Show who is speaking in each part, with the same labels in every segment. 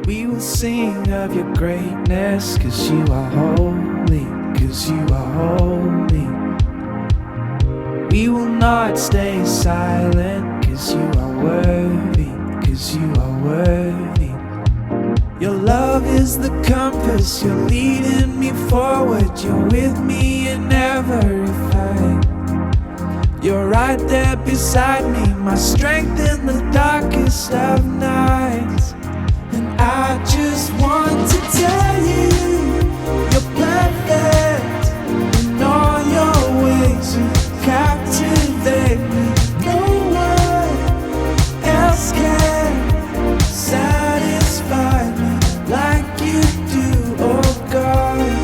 Speaker 1: We will sing of your greatness, 'cause you are holy, 'cause you are holy. We will not stay silent, 'cause you are worthy, 'cause you are worthy. Your love is the compass, you're leading me forward. You're with me in every fight. You're right there beside me, my strength in the darkest of nights. And I just want to tell you, you're perfect in all your ways. You captivate me. No one else can satisfy me like you do, oh God.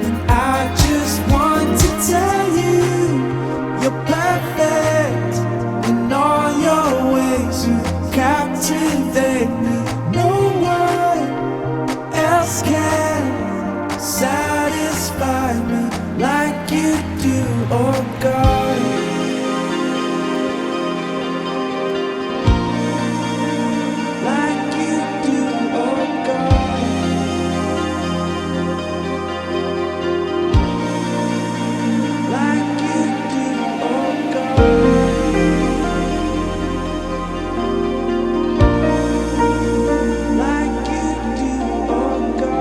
Speaker 1: And I just want to tell you, you're perfect in all your ways. You captivate me. No one else can satisfy me like you do, oh God. Like you do, oh God. Like you do, oh God. Like you do, oh God.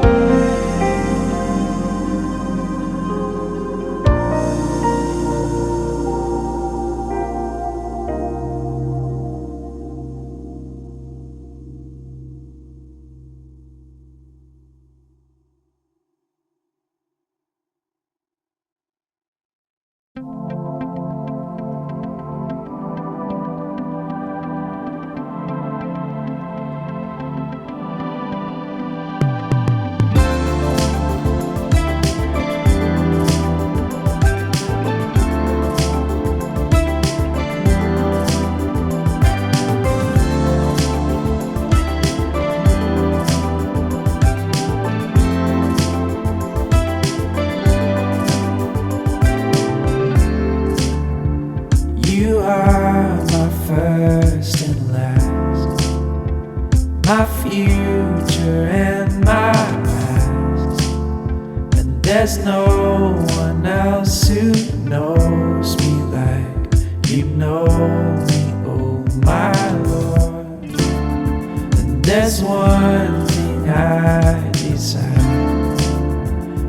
Speaker 1: You are my first and last, my future and my past. And there's no one else who knows me like you know me, oh my Lord. And there's one thing I desire,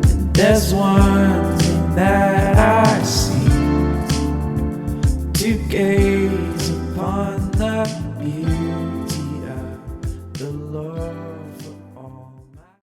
Speaker 1: and there's one thing that I see, to gaze upon the beauty